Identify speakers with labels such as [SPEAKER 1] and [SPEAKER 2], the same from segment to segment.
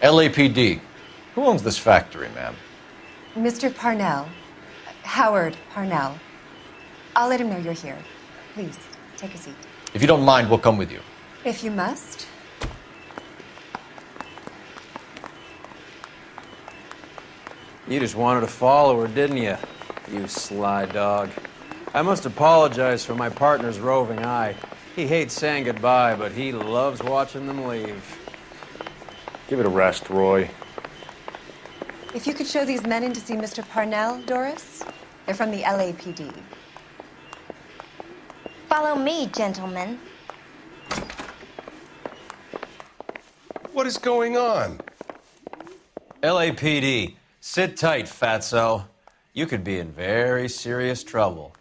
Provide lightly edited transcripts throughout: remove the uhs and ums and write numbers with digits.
[SPEAKER 1] LAPD. Who owns this factory, ma'am?
[SPEAKER 2] Mr. Parnell. Howard Parnell. I'll let him know you're here. Please, take a seat.
[SPEAKER 1] If you don't mind, we'll come with you.
[SPEAKER 2] If you must.
[SPEAKER 3] You just wanted a follower, didn't you? You sly dog. I must apologize for my partner's roving eye. He hates saying goodbye, but he loves watching them leave.
[SPEAKER 1] Give it a rest, Roy.
[SPEAKER 2] If you could show these men in to see Mr. Parnell, Doris. They're from the LAPD.
[SPEAKER 4] Follow me, gentlemen.
[SPEAKER 5] What is going on?
[SPEAKER 3] LAPD, sit tight, fatso. You could be in very serious trouble.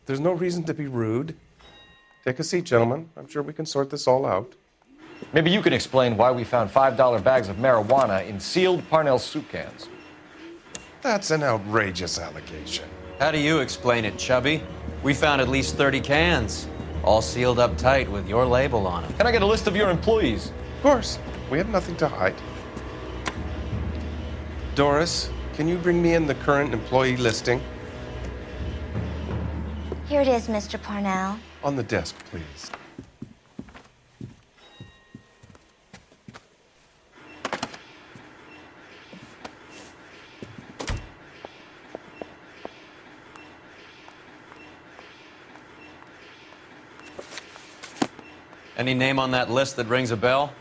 [SPEAKER 5] There's no reason to be rude. Take a seat, gentlemen. I'm sure we can sort this all out.
[SPEAKER 1] Maybe you can explain why we found $5 bags of marijuana in sealed Parnell soup cans.
[SPEAKER 5] That's an outrageous allegation.
[SPEAKER 3] How do you explain it, Chubby? We found at least 30 cans, all sealed up tight with your label on them.
[SPEAKER 1] Can I get a list of your employees?
[SPEAKER 5] Of course. We have nothing to hide. Doris, can you bring me in the current employee listing?
[SPEAKER 4] Here it is, Mr. Parnell.
[SPEAKER 5] On the desk, please.
[SPEAKER 3] Any name on that list that rings a bell?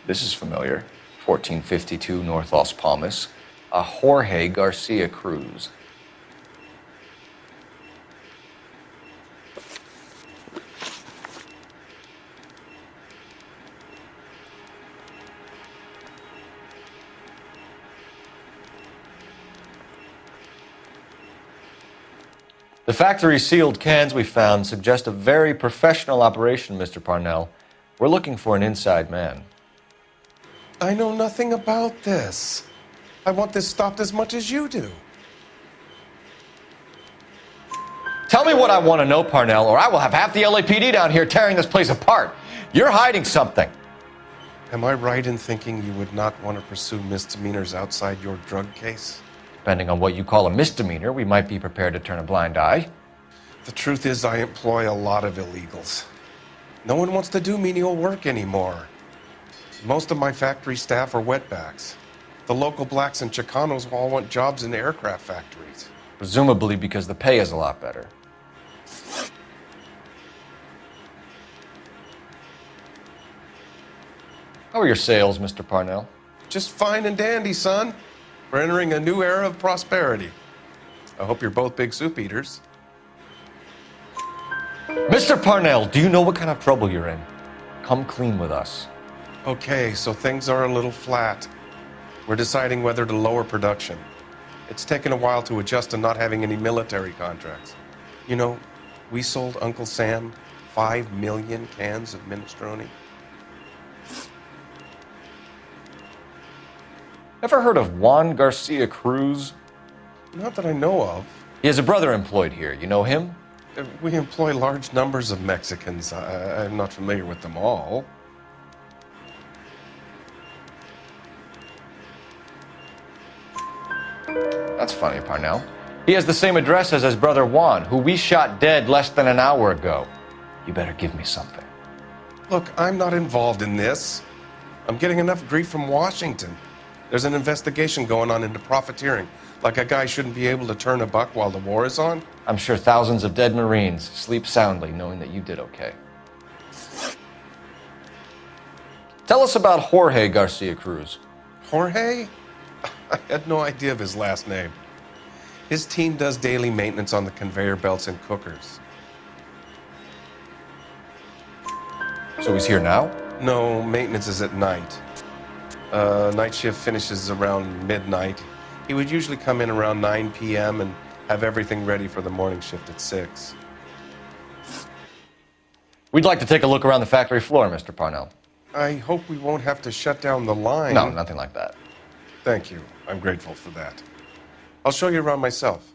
[SPEAKER 1] This is familiar. 1452 North Las Palmas. A Jorge Garcia Cruz. The factory sealed cans we found suggest a very professional operation, Mr. Parnell. We're looking for an inside man.
[SPEAKER 5] I know nothing about this. I want this stopped as much as you do.
[SPEAKER 1] Tell me what I want to know, Parnell, or I will have half the LAPD down here tearing this place apart. You're hiding something.
[SPEAKER 5] Am I right in thinking you would not want to pursue misdemeanors outside your drug case?
[SPEAKER 1] Depending on what you call a misdemeanor, we might be prepared to turn a blind eye.
[SPEAKER 5] The truth is, I employ a lot of illegals. No one wants to do menial work anymore. Most of my factory staff are wetbacks. The local blacks and Chicanos all want jobs in aircraft factories.
[SPEAKER 1] Presumably because the pay is a lot better. How are your sales, Mr. Parnell?
[SPEAKER 5] Just fine and dandy, son. We're entering a new era of prosperity. I hope you're both big soup eaters.
[SPEAKER 1] Mr. Parnell, do you know what kind of trouble you're in? Come clean with us.
[SPEAKER 5] Okay, so things are a little flat. We're deciding whether to lower production. It's taken a while to adjust to not having any military contracts. You know, we sold Uncle Sam 5 million cans of minestrone.
[SPEAKER 1] Ever heard of Juan Garcia Cruz?
[SPEAKER 5] Not that I know of.
[SPEAKER 1] He has a brother employed here. You know him?
[SPEAKER 5] We employ large numbers of Mexicans. I'm not familiar with them all.
[SPEAKER 1] That's funny, Parnell. He has the same address as his brother Juan, who we shot dead less than an hour ago. You better give me something.
[SPEAKER 5] Look, I'm not involved in this. I'm getting enough grief from Washington. There's an investigation going on into profiteering. Like a guy shouldn't be able to turn a buck while the war is on.
[SPEAKER 1] I'm sure thousands of dead Marines sleep soundly knowing that you did okay. Tell us about Jorge Garcia Cruz.
[SPEAKER 5] Jorge? I had no idea of his last name. His team does daily maintenance on the conveyor belts and cookers.
[SPEAKER 1] So he's here now?
[SPEAKER 5] No, maintenance is at night. Night shift finishes around midnight. He would usually come in around 9 p.m. and have everything ready for the morning shift at 6.
[SPEAKER 1] We'd like to take a look around the factory floor, Mr. Parnell.
[SPEAKER 5] I hope we won't have to shut down the line.
[SPEAKER 1] No, nothing like that.
[SPEAKER 5] Thank you. I'm grateful for that. I'll show you around myself.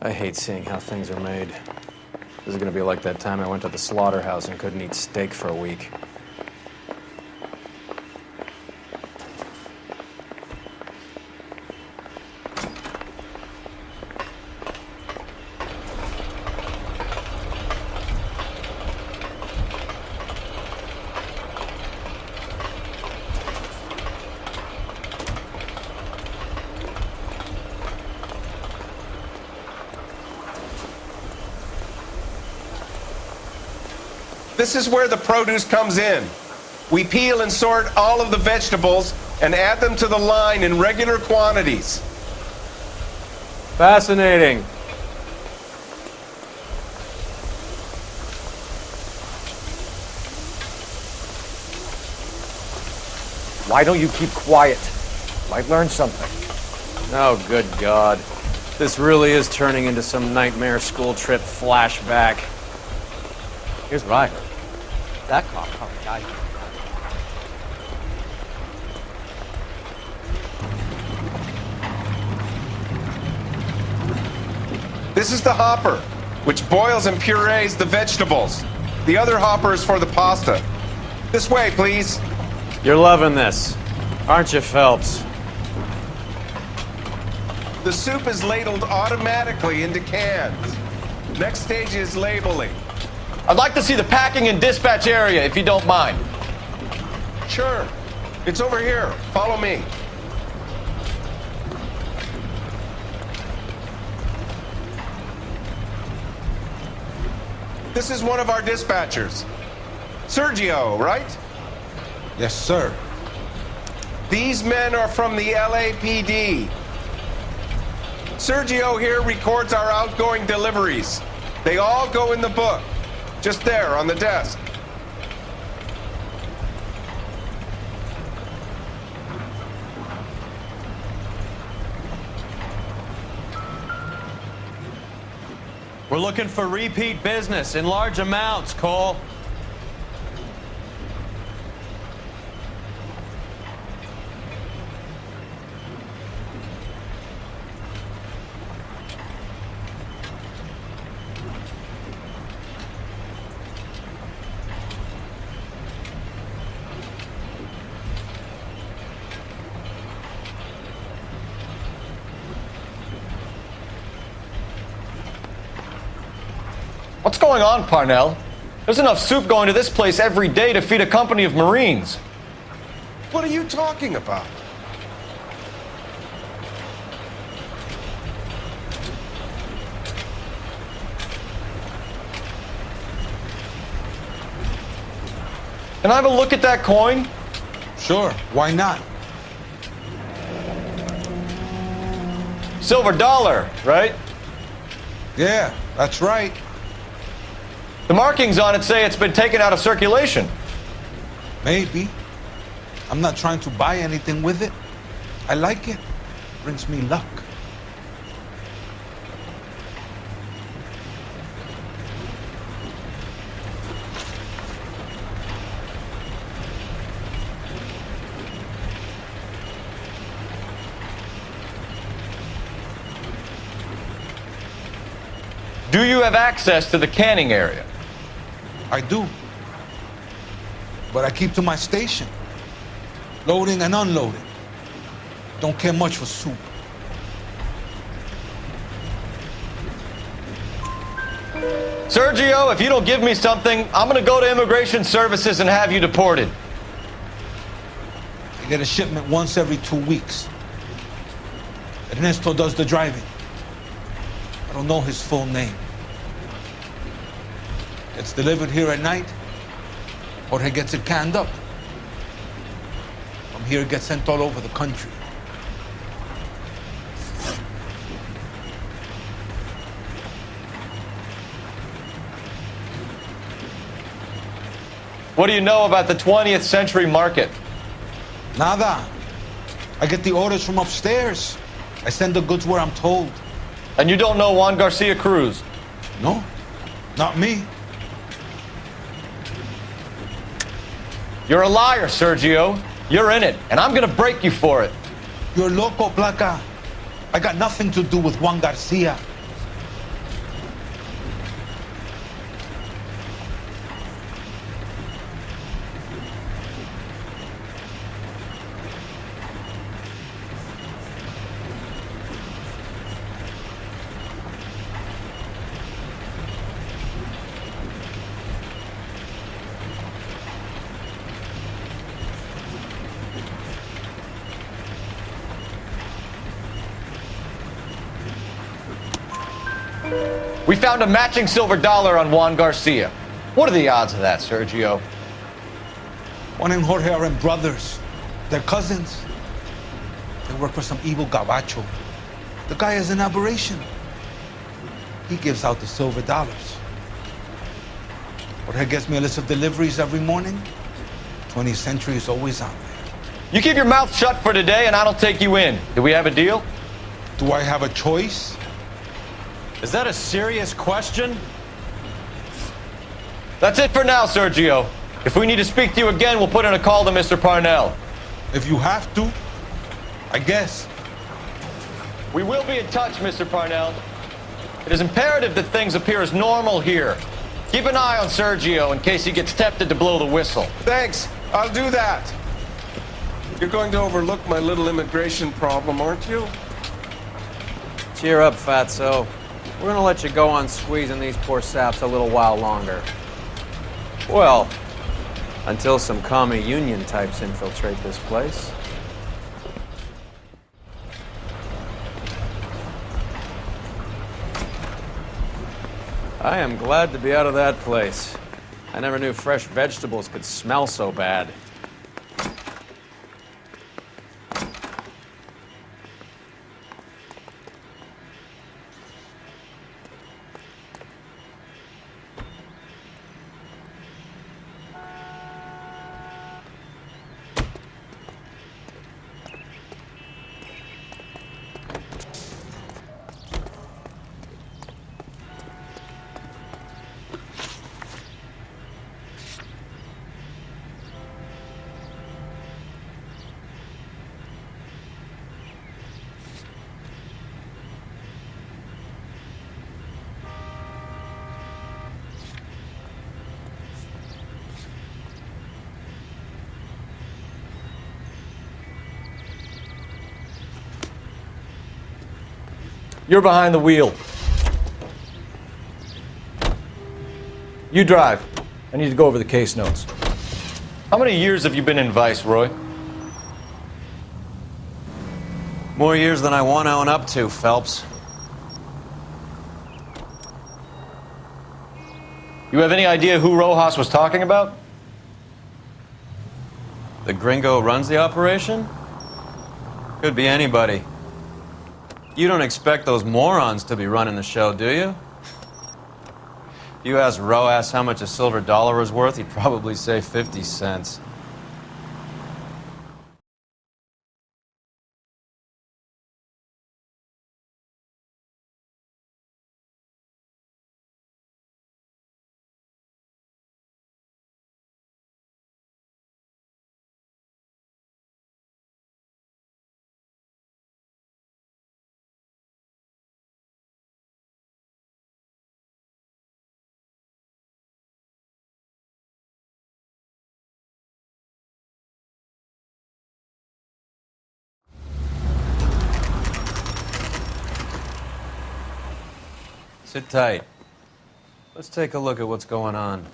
[SPEAKER 3] I hate seeing how things are made. This is gonna be like that time I went to the slaughterhouse and couldn't eat steak for a week.
[SPEAKER 5] This is where the produce comes in. We peel and sort all of the vegetables and add them to the line in regular quantities.
[SPEAKER 3] Fascinating.
[SPEAKER 6] Why don't you keep quiet? Might learn something.
[SPEAKER 3] Oh, good God. This really is turning into some nightmare school trip flashback.
[SPEAKER 6] Here's what I heard. That cop probably died.
[SPEAKER 5] This is the hopper, which boils and purees the vegetables. The other hopper is for the pasta. This way, please.
[SPEAKER 3] You're loving this, aren't you, Phelps?
[SPEAKER 5] The soup is ladled automatically into cans. Next stage is labeling.
[SPEAKER 1] I'd like to see the packing and dispatch area, if you don't mind.
[SPEAKER 5] Sure. It's over here. Follow me. This is one of our dispatchers. Sergio, right?
[SPEAKER 7] Yes, sir.
[SPEAKER 5] These men are from the LAPD. Sergio here records our outgoing deliveries. They all go in the book. Just there, on the desk.
[SPEAKER 3] We're looking for repeat business in large amounts, Cole.
[SPEAKER 1] What's going on, Parnell? There's enough soup going to this place every day to feed a company of Marines.
[SPEAKER 5] What are you talking about?
[SPEAKER 1] Can I have a look at that coin?
[SPEAKER 7] Sure, why not?
[SPEAKER 1] Silver dollar, right?
[SPEAKER 7] Yeah, that's right.
[SPEAKER 1] The markings on it say it's been taken out of circulation.
[SPEAKER 7] Maybe. I'm not trying to buy anything with it. I like it. Brings me luck.
[SPEAKER 1] Do you have access to the canning area?
[SPEAKER 7] I do. But I keep to my station. Loading and unloading. Don't care much for soup.
[SPEAKER 1] Sergio, if you don't give me something, I'm gonna go to Immigration Services and have you deported.
[SPEAKER 7] I get a shipment once every 2 weeks. Ernesto does the driving. I don't know his full name. It's delivered here at night, or he gets it canned up. From here, it gets sent all over the country.
[SPEAKER 1] What do you know about the 20th century market?
[SPEAKER 7] Nada. I get the orders from upstairs. I send the goods where I'm told.
[SPEAKER 1] And you don't know Juan Garcia Cruz?
[SPEAKER 7] No, not me.
[SPEAKER 1] You're a liar, Sergio. You're in it, and I'm gonna break you for it.
[SPEAKER 7] You're loco, Placa. I got nothing to do with Juan Garcia.
[SPEAKER 1] We found a matching silver dollar on Juan Garcia. What are the odds of that, Sergio?
[SPEAKER 7] Juan and Jorge are brothers. They're cousins. They work for some evil gabacho. The guy is an aberration. He gives out the silver dollars. Jorge gets me a list of deliveries every morning. 20th Century is always on there.
[SPEAKER 1] You keep your mouth shut for today, and I don't take you in. Do we have a deal?
[SPEAKER 7] Do I have a choice?
[SPEAKER 3] Is that a serious question?
[SPEAKER 1] That's it for now, Sergio. If we need to speak to you again, we'll put in a call to Mr. Parnell.
[SPEAKER 7] If you have to, I guess.
[SPEAKER 1] We will be in touch, Mr. Parnell. It is imperative that things appear as normal here. Keep an eye on Sergio in case he gets tempted to blow the whistle.
[SPEAKER 5] Thanks. I'll do that. You're going to overlook my little immigration problem, aren't you?
[SPEAKER 3] Cheer up, fatso. We're gonna let you go on squeezing these poor saps a little while longer. Well, until some commie union types infiltrate this place. I am glad to be out of that place. I never knew fresh vegetables could smell so bad.
[SPEAKER 1] You're behind the wheel. You drive. I need to go over the case notes. How many years have you been in Vice, Roy?
[SPEAKER 3] More years than I want to own up to, Phelps.
[SPEAKER 1] You have any idea who Rojas was talking about?
[SPEAKER 3] The gringo runs the operation? Could be anybody. You don't expect those morons to be running the show, do you? If you asked Rojas how much a silver dollar was worth, he'd probably say 50 cents. Sit tight. Let's take a look at what's going on.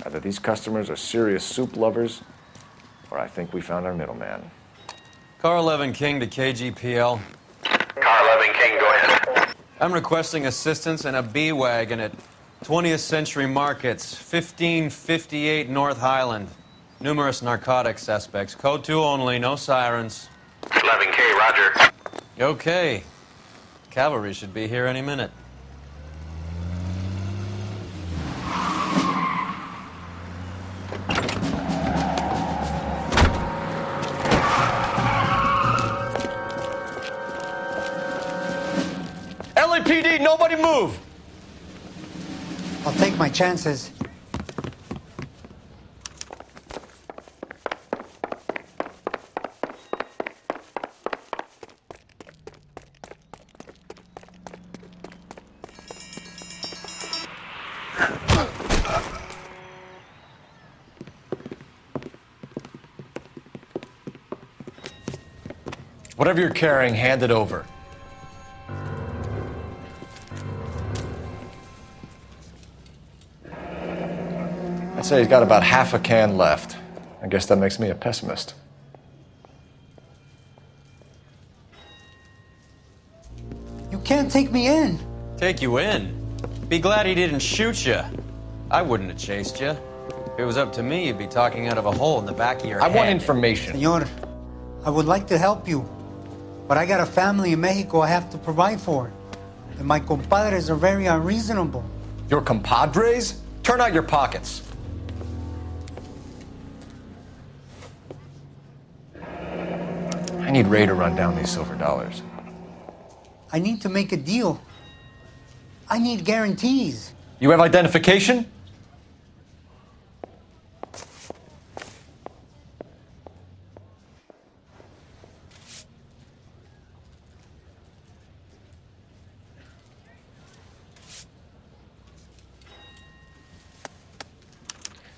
[SPEAKER 1] Either these customers are serious soup lovers, or I think we found our middleman.
[SPEAKER 3] Car 11 King to KGPL.
[SPEAKER 8] Car 11 King, go ahead.
[SPEAKER 3] I'm requesting assistance in a B-Wagon at 20th Century Markets, 1558 North Highland. Numerous narcotic suspects. Code 2 only, no sirens.
[SPEAKER 8] 11K, roger.
[SPEAKER 3] Okay. Cavalry should be here any minute.
[SPEAKER 1] LAPD, nobody move!
[SPEAKER 9] I'll take my chances.
[SPEAKER 1] Whatever you're carrying, hand it over. I'd say he's got about half a can left. I guess that makes me a pessimist.
[SPEAKER 9] You can't take me in.
[SPEAKER 3] Take you in? Be glad he didn't shoot you. I wouldn't have chased you. If it was up to me, you'd be talking out of a hole in the back of your head.
[SPEAKER 1] I want information.
[SPEAKER 9] Senor, I would like to help you, but I got a family in Mexico I have to provide for. And my compadres are very unreasonable.
[SPEAKER 1] Your compadres? Turn out your pockets. I need Ray to run down these silver dollars.
[SPEAKER 9] I need to make a deal. I need guarantees.
[SPEAKER 1] You have identification?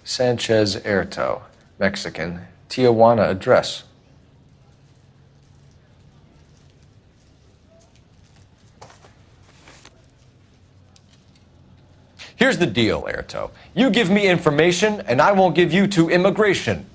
[SPEAKER 1] Sanchez Erto, Mexican, Tijuana address. Here's the deal, Erto. You give me information, and I won't give you to immigration.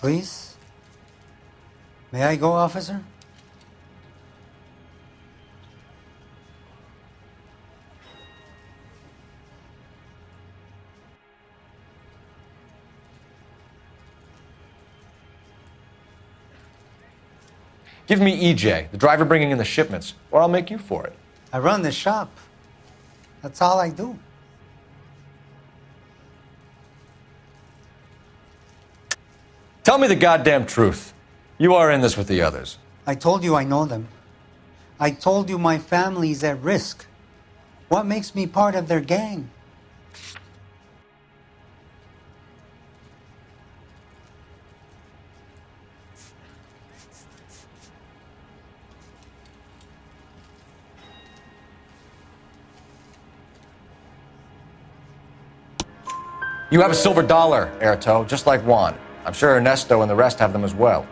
[SPEAKER 9] Please? May I go, officer?
[SPEAKER 1] Give me EJ, the driver bringing in the shipments, or I'll make you for it.
[SPEAKER 9] I run the shop. That's all I do.
[SPEAKER 1] Tell me the goddamn truth. You are in this with the others.
[SPEAKER 9] I told you I know them. I told you my family's at risk. What makes me part of their gang?
[SPEAKER 1] You have a silver dollar, Erto, just like Juan. I'm sure Ernesto and the rest have them as well.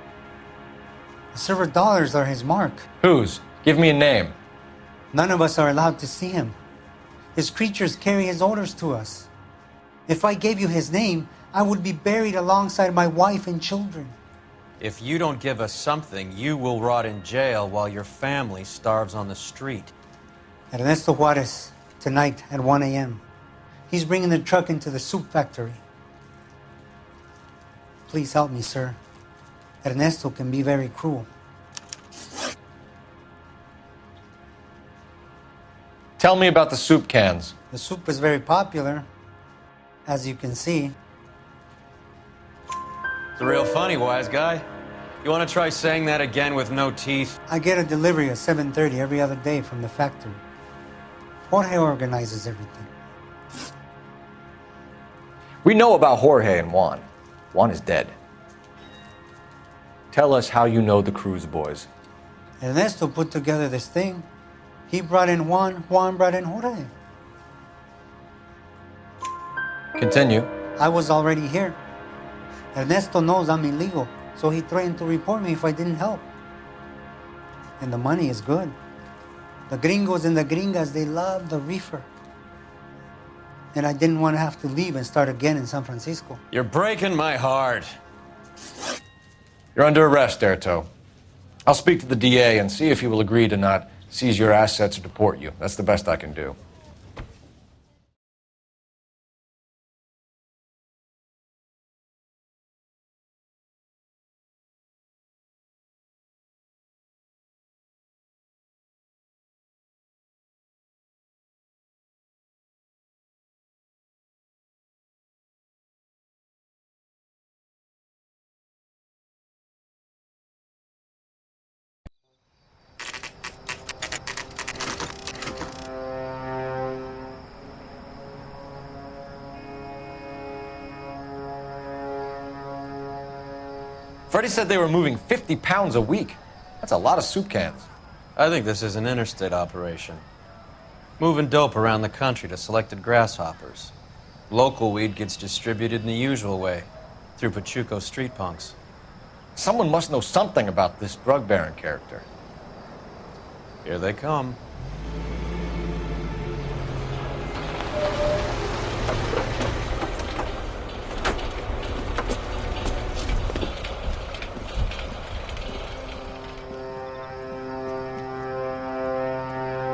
[SPEAKER 9] The silver dollars are his mark.
[SPEAKER 1] Whose? Give me a name.
[SPEAKER 9] None of us are allowed to see him. His creatures carry his orders to us. If I gave you his name, I would be buried alongside my wife and children.
[SPEAKER 3] If you don't give us something, you will rot in jail while your family starves on the street.
[SPEAKER 9] Ernesto Juarez, tonight at 1 a.m. He's bringing the truck into the soup factory. Please help me, sir. Ernesto can be very cruel.
[SPEAKER 1] Tell me about the soup cans.
[SPEAKER 9] The soup is very popular, as you can see.
[SPEAKER 3] It's real funny, wise guy. You want to try saying that again with no teeth?
[SPEAKER 9] I get a delivery at 7:30 every other day from the factory. Jorge organizes everything.
[SPEAKER 1] We know about Jorge and Juan. Juan is dead. Tell us how you know the Cruz boys.
[SPEAKER 9] Ernesto put together this thing. He brought in Juan, Juan brought in Jorge.
[SPEAKER 1] Continue.
[SPEAKER 9] I was already here. Ernesto knows I'm illegal, so he threatened to report me if I didn't help. And the money is good. The gringos and the gringas, they love the reefer. And I didn't want to have to leave and start again in San Francisco.
[SPEAKER 3] You're breaking my heart.
[SPEAKER 1] You're under arrest, Erto. I'll speak to the DA and see if he will agree to not seize your assets or deport you. That's the best I can do. Freddie said they were moving 50 pounds a week. That's a lot of soup cans.
[SPEAKER 3] I think this is an interstate operation. Moving dope around the country to selected grasshoppers. Local weed gets distributed in the usual way, through Pachuco street punks.
[SPEAKER 1] Someone must know something about this drug baron character.
[SPEAKER 3] Here they come.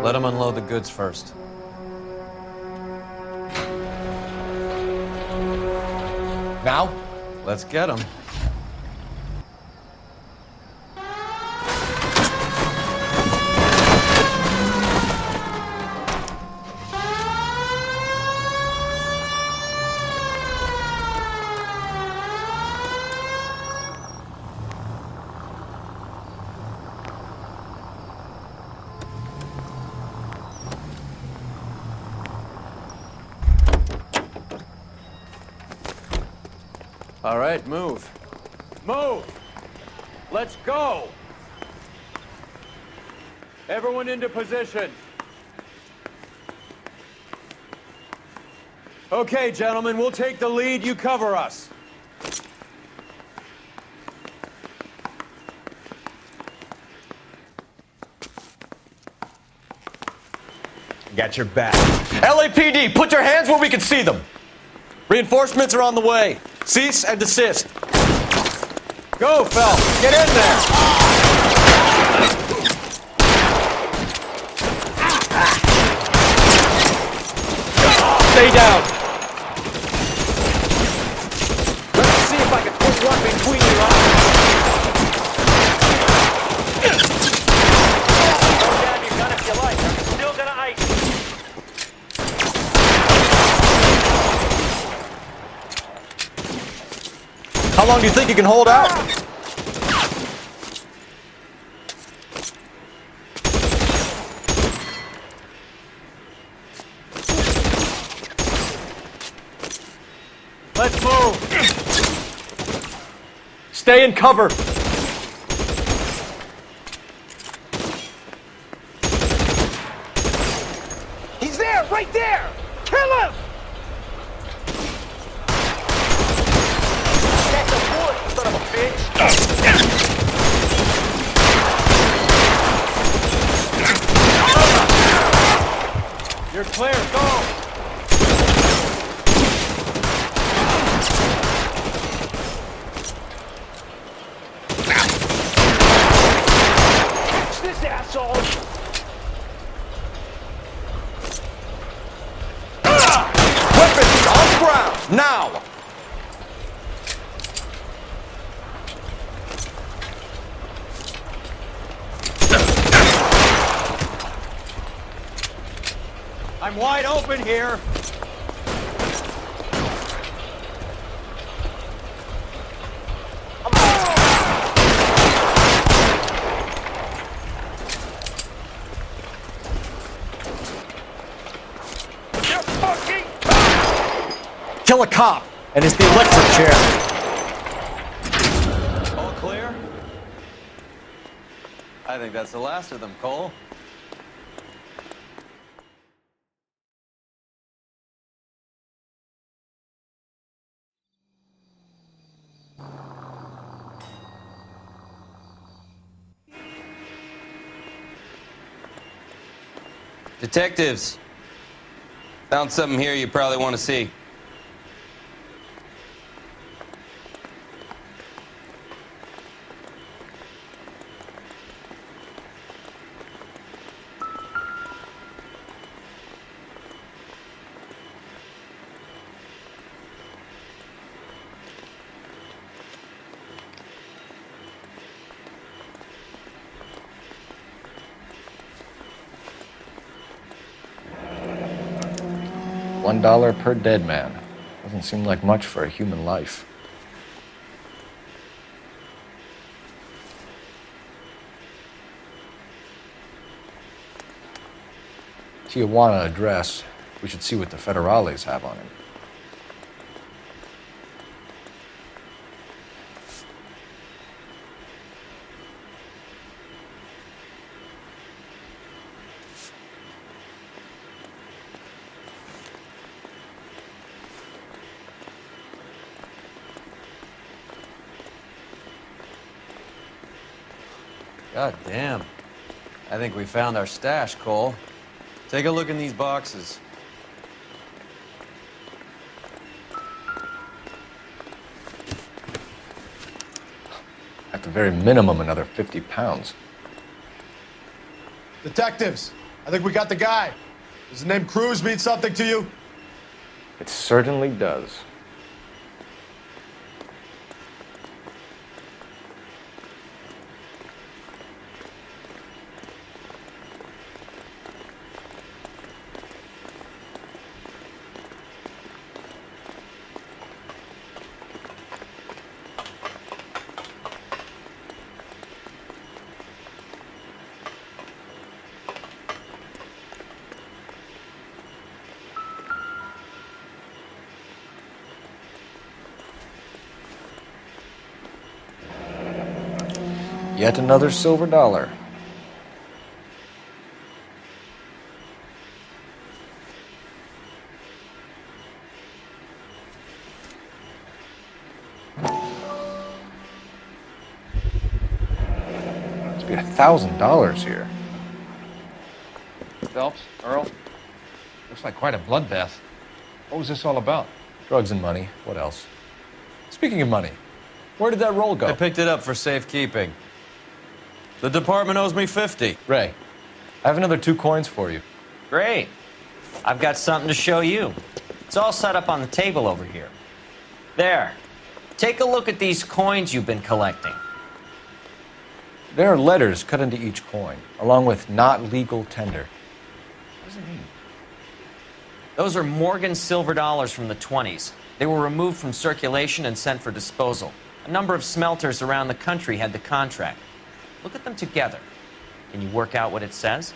[SPEAKER 3] Let them unload the goods first.
[SPEAKER 1] Now?
[SPEAKER 3] Let's get them. All right, move. Move! Let's go! Everyone into position. Okay, gentlemen, we'll take the lead. You cover us.
[SPEAKER 1] Got your back. LAPD, put your hands where we can see them. Reinforcements are on the way. Cease and desist.
[SPEAKER 3] Go, Phelps. Get in there.
[SPEAKER 1] Stay down. Let me see if I can put one between your eyes. Go down your gun if you like. I'm still gonna ice you. How long do you think you can hold out?
[SPEAKER 3] Let's move.
[SPEAKER 1] Stay in cover.
[SPEAKER 10] He's there, right there! Kill him! That's a bullet, you son of a bitch!
[SPEAKER 3] You're clear. Go.
[SPEAKER 10] Catch this asshole!
[SPEAKER 1] Weapons on the ground, now!
[SPEAKER 3] I'm wide open here.
[SPEAKER 10] You fucking
[SPEAKER 1] Kill a cop, and it's the electric chair.
[SPEAKER 3] All clear? I think that's the last of them, Cole. Detectives, found something here you probably want to see.
[SPEAKER 1] $1 per dead man. Doesn't seem like much for a human life. Tijuana address. We should see what the federales have on him.
[SPEAKER 3] God damn. I think we found our stash, Cole. Take a look in these boxes.
[SPEAKER 1] At the very minimum, another 50 pounds.
[SPEAKER 11] Detectives, I think we got the guy. Does the name Cruz mean something to you?
[SPEAKER 1] It certainly does. Yet another silver dollar. Must be $1,000 here.
[SPEAKER 12] Phelps, Earl, looks like quite a bloodbath. What was this all about?
[SPEAKER 1] Drugs and money. What else? Speaking of money, where did that roll go?
[SPEAKER 3] I picked it up for safekeeping. The department owes me 50.
[SPEAKER 1] Ray, I have another 2 coins for you.
[SPEAKER 13] Great. I've got something to show you. It's all set up on the table over here. There. Take a look at these coins you've been collecting.
[SPEAKER 1] There are letters cut into each coin, along with not legal tender. What does it mean?
[SPEAKER 13] Those are Morgan silver dollars from the 20s. They were removed from circulation and sent for disposal. A number of smelters around the country had the contract. Look at them together. Can you work out what it says?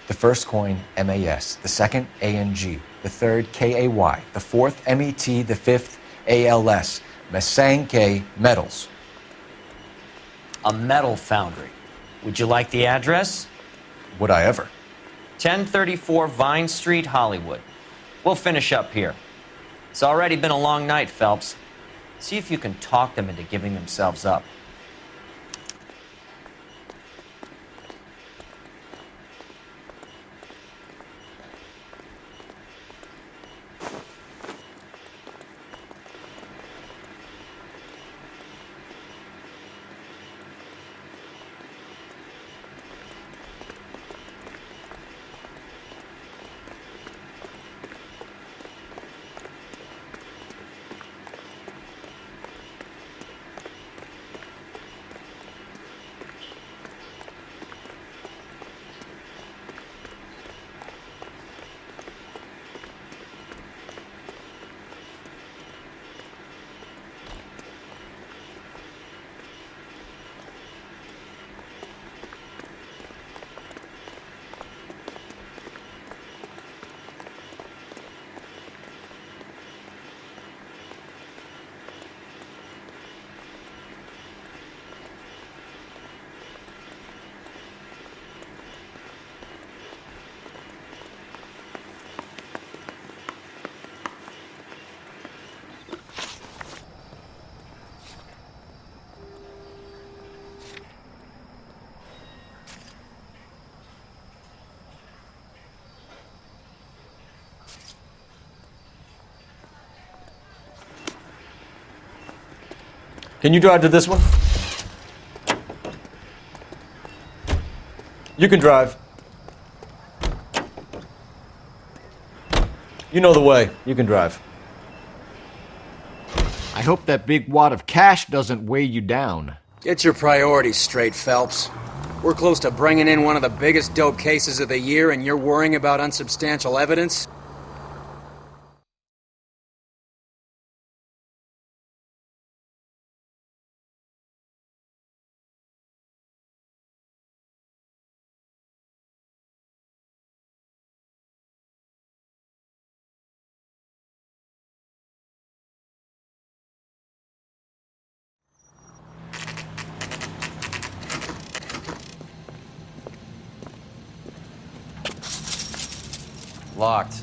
[SPEAKER 1] The first coin, MAS. The second, ANG. The third, KAY. The fourth, MET. The fifth, ALS. Masanke Metals.
[SPEAKER 13] A metal foundry. Would you like the address?
[SPEAKER 1] Would I ever?
[SPEAKER 13] 1034 Vine Street, Hollywood. We'll finish up here. It's already been a long night, Phelps. See if you can talk them into giving themselves up.
[SPEAKER 1] Can you drive to this one? You can drive. You know the way. You can drive.
[SPEAKER 14] I hope that big wad of cash doesn't weigh you down.
[SPEAKER 3] Get your priorities straight, Phelps. We're close to bringing in one of the biggest dope cases of the year, and you're worrying about unsubstantial evidence? Locked.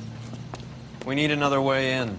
[SPEAKER 3] We need another way in.